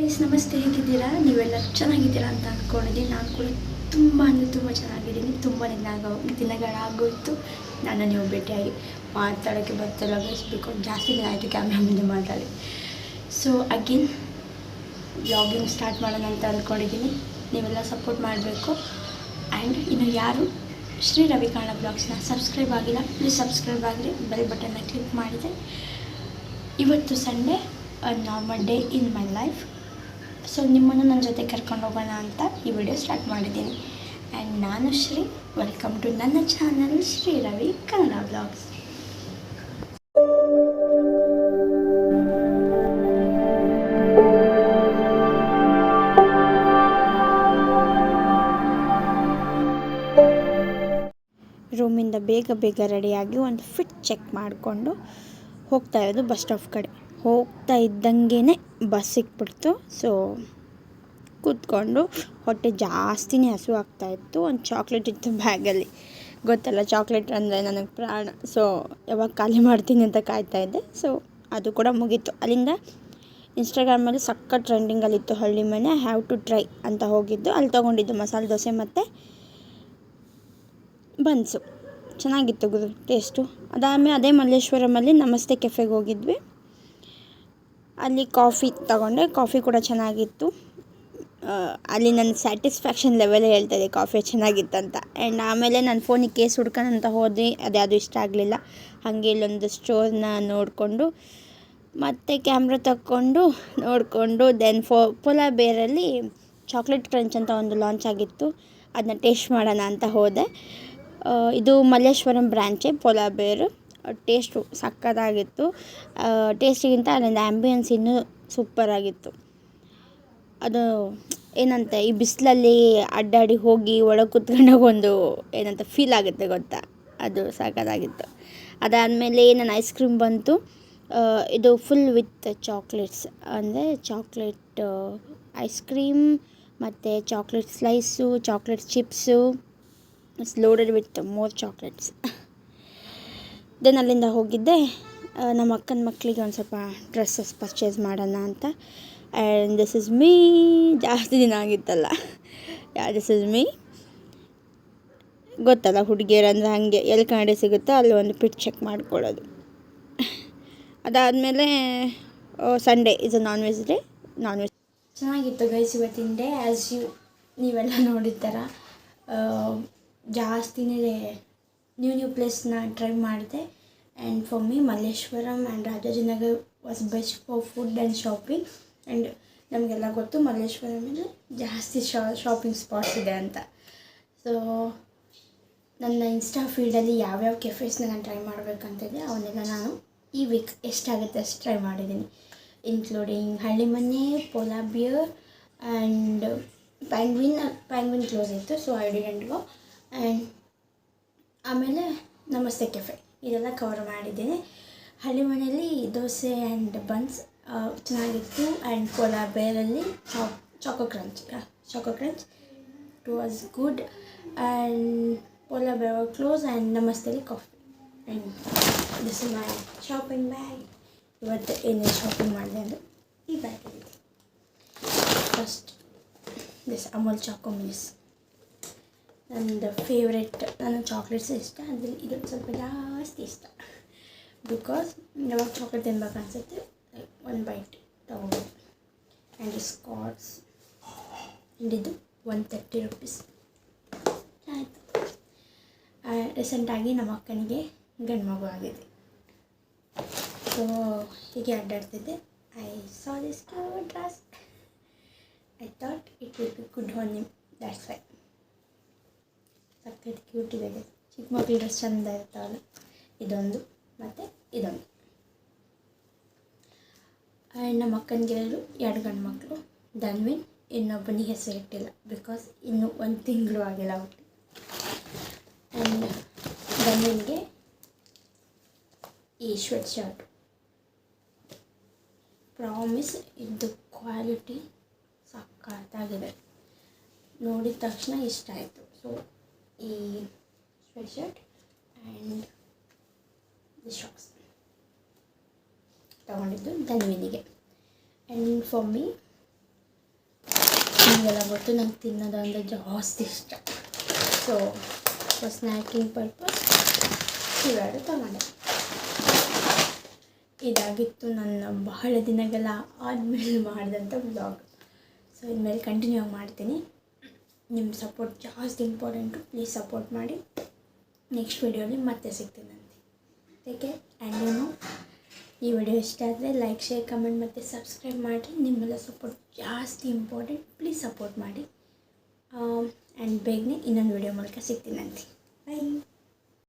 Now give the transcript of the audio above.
Guys ನಮಸ್ತೆ, ಹೇಗಿದ್ದೀರಾ? ನೀವೆಲ್ಲ ಚೆನ್ನಾಗಿದ್ದೀರಾ ಅಂತ ಅಂದ್ಕೊಂಡಿದ್ದೀನಿ. ನಾನು ಕೂಡ ತುಂಬ ಚೆನ್ನಾಗಿದ್ದೀನಿ. ತುಂಬ ದಿನಗಳಾಗೋಯಿತು ನೀವು ಭೇಟಿಯಾಗಿ. ಮಾತಾಡೋಕ್ಕೆ ಬರ್ತಿಲ್ಲ ಗೈಸ್, ಬಿಕಾಸ್ ಜಾಸ್ತಿ ದಿನ ಆಯಿತು ಕ್ಯಾಮ್ರಾ ಮುಂದೆ ಮಾತಾಡಿ. ಸೊ ಅಗೇನ್ ವ್ಲಾಗಿಂಗ್ ಸ್ಟಾರ್ಟ್ ಮಾಡೋಣ ಅಂತ ಅಂದ್ಕೊಂಡಿದ್ದೀನಿ. ನೀವೆಲ್ಲ ಸಪೋರ್ಟ್ ಮಾಡಬೇಕು. ಆ್ಯಂಡ್ ಇನ್ನು ಯಾರು ಶ್ರೀ ರವಿ ಕನ್ನಡ ಬ್ಲಾಗ್ಸ್ನ ಸಬ್ಸ್ಕ್ರೈಬ್ ಆಗಿಲ್ಲ, ಪ್ಲೀಸ್ ಸಬ್ಸ್ಕ್ರೈಬ್ ಆಗಲಿ, ಬೆಲ್ ಬಟನ್ನ ಕ್ಲಿಕ್ ಮಾಡಿದೆ. ಇವತ್ತು Sunday, normal day in my life. So ನಿಮ್ಮನ್ನು ನನ್ನ ಜೊತೆ ಕರ್ಕೊಂಡು ಹೋಗೋಣ ಅಂತ ಈ ವಿಡಿಯೋ ಸ್ಟಾರ್ಟ್ ಮಾಡಿದ್ದೀನಿ. ಆ್ಯಂಡ್ ನಾನು ಶ್ರೀ, ವೆಲ್ಕಮ್ ಟು ನನ್ನ ಚಾನಲ್ ಶ್ರೀ ರವಿ ಕನ್ನಡ ಬ್ಲಾಗ್ಸ್. ರೂಮಿಂದ ಬೇಗ ರೆಡಿಯಾಗಿ ಒಂದು ಫಿಟ್ ಚೆಕ್ ಮಾಡಿಕೊಂಡು ಹೋಗ್ತಾ ಇರೋದು ಬಸ್ ಸ್ಟಾಪ್ ಕಡೆ. ಹೋಗ್ತಾ ಇದ್ದಂಗೆ ಬಸ್ ಸಿಕ್ಬಿಡ್ತು. ಸೊ ಕೂತ್ಕೊಂಡು ಹೊಟ್ಟೆ ಜಾಸ್ತಿನೇ ಹಸು ಆಗ್ತಾಯಿತ್ತು. ಒಂದು ಚಾಕ್ಲೇಟ್ ಇತ್ತು ಬ್ಯಾಗಲ್ಲಿ. ಗೊತ್ತಲ್ಲ, ಚಾಕ್ಲೇಟ್ ಅಂದರೆ ನನಗೆ ಪ್ರಾಣ. ಸೊ ಯಾವಾಗ ಖಾಲಿ ಮಾಡ್ತೀನಿ ಅಂತ ಕಾಯ್ತಾಯಿದ್ದೆ. ಸೊ ಅದು ಕೂಡ ಮುಗೀತು. ಅಲ್ಲಿಂದ ಇನ್ಸ್ಟಾಗ್ರಾಮಲ್ಲಿ ಸಕ್ಕ ಟ್ರೆಂಡಿಂಗಲ್ಲಿತ್ತು ಹಳ್ಳಿ ಮನೆ ಹ್ಯಾವ್ ಟು ಟ್ರೈ ಅಂತ ಹೋಗಿದ್ದು. ಅಲ್ಲಿ ತೊಗೊಂಡಿದ್ದು ಮಸಾಲೆ ದೋಸೆ ಮತ್ತು ಬನ್ಸು. ಚೆನ್ನಾಗಿತ್ತು ಟೇಸ್ಟು. ಅದಾದಮೇಲೆ ಅದೇ ಮಲ್ಲೇಶ್ವರಮಲ್ಲಿ ನಮಸ್ತೆ ಕೆಫೆಗೆ ಹೋಗಿದ್ವಿ. ಅಲ್ಲಿ ಕಾಫಿ ತಗೊಂಡೆ. ಕಾಫಿ ಕೂಡ ಚೆನ್ನಾಗಿತ್ತು. ಅಲ್ಲಿ ನನ್ನ ಸ್ಯಾಟಿಸ್ಫ್ಯಾಕ್ಷನ್ ಲೆವೆಲೇ ಹೇಳ್ತಾಯಿದೆ ಕಾಫಿ ಚೆನ್ನಾಗಿತ್ತಂತ. ಆ್ಯಂಡ್ ಆಮೇಲೆ ನನ್ನ ಫೋನಿಗೆ ಕೇಸ್ ಹುಡ್ಕೋಣಂತ ಹೋದ್ವಿ. ಅದ್ಯಾವುದು ಇಷ್ಟ ಆಗಲಿಲ್ಲ. ಹಾಗೆ ಇಲ್ಲೊಂದು ಸ್ಟೋರ್ನ ನೋಡಿಕೊಂಡು ಮತ್ತೆ ಕ್ಯಾಮ್ರಾ ತಕ್ಕೊಂಡು ನೋಡಿಕೊಂಡು ದೆನ್ ಪೋಲಾರ್ ಬೇರಲ್ಲಿ ಚಾಕ್ಲೇಟ್ ಕ್ರಂಚ್ ಅಂತ ಒಂದು ಲಾಂಚ್ ಆಗಿತ್ತು. ಅದನ್ನ ಟೇಸ್ಟ್ ಮಾಡೋಣ ಅಂತ ಹೋದೆ. ಇದು ಮಲ್ಲೇಶ್ವರಂ ಬ್ರ್ಯಾಂಚೆ ಪೋಲಾರ್ ಬೇರು. ಟೇಸ್ಟು ಸಕ್ಕತ್ತಾಗಿತ್ತು. ಟೇಸ್ಟಿಗಿಂತ ಅಲ್ಲಿಂದ ಆ್ಯಂಬಿಯನ್ಸ್ ಇನ್ನೂ ಸೂಪರಾಗಿತ್ತು. ಅದು ಏನಂತೆ, ಈ ಬಿಸಿಲಲ್ಲಿ ಅಡ್ಡಾಡಿ ಹೋಗಿ ಒಳಗೆ ಕೂತ್ಕೊಂಡಾಗ ಒಂದು ಏನಂತ ಫೀಲ್ ಆಗುತ್ತೆ ಗೊತ್ತಾ, ಅದು ಸಕ್ಕತ್ತಾಗಿತ್ತು. ಅದಾದಮೇಲೆ ನನ್ನ ಐಸ್ ಕ್ರೀಮ್ ಬಂತು. ಇದು ಫುಲ್ ವಿತ್ ಚಾಕ್ಲೇಟ್ಸ್, ಅಂದರೆ ಚಾಕ್ಲೇಟ್ ಐಸ್ ಕ್ರೀಮ್ ಮತ್ತು chocolate slice, chocolate chips, it's loaded with more chocolates. Then ಅಲ್ಲಿಂದ ಹೋಗಿದ್ದೆ ನಮ್ಮ ಅಕ್ಕನ ಮಕ್ಕಳಿಗೆ ಒಂದು ಸ್ವಲ್ಪ ಡ್ರೆಸ್ಸಸ್ ಪರ್ಚೇಸ್ ಮಾಡೋಣ ಅಂತ. And this is me. ಜಾಸ್ತಿ ದಿನ ಆಗಿತ್ತಲ್ಲ, ದಿಸ್ ಇಸ್ ಮೀ. ಗೊತ್ತಲ್ಲ, ಹುಡುಗಿಯರಂದ್ರೆ ಹಾಗೆ ಎಲ್ಲಿ ಕನ್ನಡಿ ಸಿಗುತ್ತೋ ಅಲ್ಲಿ ಒಂದು ಪಿಟ್ ಚೆಕ್ ಮಾಡ್ಕೊಳ್ಳೋದು. ಅದಾದಮೇಲೆ Sunday is a non veg day. ಚೆನ್ನಾಗಿತ್ತು ಗೈಸ್ ಇವತ್ತಿನ ಡೇ. ಆ್ಯಸ್ ನೀವೆಲ್ಲ ನೋಡಿರ್ತಾರ, ಜಾಸ್ತಿನೇ ನ್ಯೂ ಪ್ಲೇಸ್ನ ಟ್ರೈ ಮಾಡಿದೆ. And for me Malleshwaram and Rajajinagar was best for food and shopping. And ನಮಗೆಲ್ಲ ಗೊತ್ತು ಮಲ್ಲೇಶ್ವರಮಲ್ಲಿ ಜಾಸ್ತಿ ಶಾಪಿಂಗ್ ಸ್ಪಾಟ್ಸ್ ಇದೆ ಅಂತ. ಸೊ ನನ್ನ ಇನ್ಸ್ಟಾ ಫೀಡಲ್ಲಿ ಯಾವ್ಯಾವ ಕೆಫೇಸ್ನ ನಾನು ಟ್ರೈ ಮಾಡಬೇಕಂತಿದೆ ಅವನ್ನೆಲ್ಲ ನಾನು ಈ ವೀಕ್ ಎಷ್ಟಾಗುತ್ತೆ ಅಷ್ಟು ಟ್ರೈ ಮಾಡಿದ್ದೀನಿ. ಇನ್ಕ್ಲೂಡಿಂಗ್ ಹಳ್ಳಿ ಮನೆ, polar bear and penguin close ಇತ್ತು, so I didn't go. And ಆಮೇಲೆ ನಮಸ್ತೆ ಕೆಫೆ, ಇದೆಲ್ಲ ಕವರ್ ಮಾಡಿದ್ದೀನಿ. ಹಳ್ಳಿ ಮನೆಯಲ್ಲಿ ದೋಸೆ ಆ್ಯಂಡ್ ಬನ್ಸ್ ಚೆನ್ನಾಗಿತ್ತು. ಆ್ಯಂಡ್ ಪೋಲಾರ್ ಬೇರಲ್ಲಿ choco crunch it was good. And polar bear close. And ನಮಸ್ತೆಲಿ coffee. And this is my shopping bag. ಇವತ್ತು ಏನೇನು ಶಾಪಿಂಗ್ ಮಾಡಿದೆ ಅಂದರೆ ಈ ಬ್ಯಾಗಲ್ಲಿ first this Amul choco miss, ನಂದು ಫೇವ್ರೆಟ್. ನಾನು ಚಾಕ್ಲೇಟ್ಸ್ ಇಷ್ಟ, ಅದರಲ್ಲಿ ಇದು ಸ್ವಲ್ಪ ಜಾಸ್ತಿ ಇಷ್ಟ. ಬಿಕಾಸ್ ಯಾವಾಗ ಚಾಕ್ಲೇಟ್ ತಿನ್ಬೇಕು ಅನಿಸುತ್ತೆ, ಒಂದು ಬೈಟ್ ತೊಗೊಬೋದು. ಆ್ಯಂಡ್ ಸ್ಕಾಟ್ಸ್, ಆ್ಯಂಡ್ ಇದು 130 ರೂಪೀಸ್ ಆಯಿತು. ರೀಸೆಂಟಾಗಿ ನಮ್ಮ ಅಕ್ಕನಿಗೆ ಗಂಡು ಮಗು ಆಗಿದೆ. ಸೊ ಹೀಗೆ ಅಡ್ಡಾಡ್ತಿದ್ದೆ. I saw this cute dress. I thought it will be good on him, that's why. ಸಕ್ಕತ್ ಕ್ಯೂಟ್ ಇದೆ. ಚಿಕ್ಕ ಮಕ್ಳು ಡ್ರೆಸ್ ಚೆಂದ ಇರ್ತಾವಲ್ಲ, ಇದೊಂದು ಮತ್ತು ಇದೊಂದು. ಆ್ಯಂಡ್ ನಮ್ಮ ಅಕ್ಕನಿಗೆ 2 ಗಂಡು ಮಕ್ಕಳು. ಧನ್ವಿನ್, ಇನ್ನೊಬ್ಬನಿಗೆ ಹೆಸರು ಇಟ್ಟಿಲ್ಲ ಬಿಕಾಸ್ ಇನ್ನೂ 1 ತಿಂಗಳು ಆಗಿಲ್ಲ ಹುಟ್ಟಿ. ಆ್ಯಂಡ್ ಧನ್ವಿನ್ಗೆ ಈ ಶ್ವೆಟ್ ಶರ್ಟ್. ಪ್ರಾಮಿಸ್ ಇದು ಕ್ವಾಲಿಟಿ ಸಕ್ಕತ್ತಾಗಿದೆ. ನೋಡಿದ ತಕ್ಷಣ ಇಷ್ಟ ಆಯಿತು. ಸೊ ಈ sweat shirt and the shocks ತೊಗೊಂಡಿದ್ದು ಧನ್ವಿನಿಗೆ. ಆ್ಯಂಡ್ ಫಾರ್ ಮೀ ನಿಮಗೆಲ್ಲ ಗೊತ್ತು ನಂಗೆ ತಿನ್ನೋದು ಅಂದರೆ ಜಾಸ್ತಿ ಇಷ್ಟ. ಸೊ ಫಾರ್ ಸ್ನ್ಯಾಕಿಂಗ್ ಪರ್ಪಸ್ ಇವೆರಡು ತಗೊಂಡೆ. ಇದಾಗಿತ್ತು ನನ್ನ ಬಹಳ ದಿನಗಳ ಆದಮೇಲೆ ಮಾಡಿದಂಥ ವ್ಲಾಗ್. ಸೊ ಇನ್ಮೇಲೆ ಕಂಟಿನ್ಯೂ ಮಾಡ್ತೀನಿ. ನಿಮ್ಮ ಸಪೋರ್ಟ್ ಜಾಸ್ತಿ ಇಂಪಾರ್ಟೆಂಟು. ಪ್ಲೀಸ್ ಸಪೋರ್ಟ್ ಮಾಡಿ. ನೆಕ್ಸ್ಟ್ ವೀಡಿಯೋಲಿ ಮತ್ತೆ ಸಿಗ್ತೀನಂತೆ. ಏಕೆ ಆ್ಯಂಡ್ ಈ ವಿಡಿಯೋ ಇಷ್ಟ ಆದರೆ ಲೈಕ್, ಶೇರ್, ಕಮೆಂಟ್ ಮತ್ತು ಸಬ್ಸ್ಕ್ರೈಬ್ ಮಾಡಿ. ನಿಮ್ಮೆಲ್ಲ ಸಪೋರ್ಟ್ ಜಾಸ್ತಿ ಇಂಪಾರ್ಟೆಂಟ್. ಪ್ಲೀಸ್ ಸಪೋರ್ಟ್ ಮಾಡಿ. ಆ್ಯಂಡ್ ಬೇಗನೆ ಇನ್ನೊಂದು ವಿಡಿಯೋ ಮೂಲಕ ಸಿಗ್ತೀನಂತೆ. ಬೈ.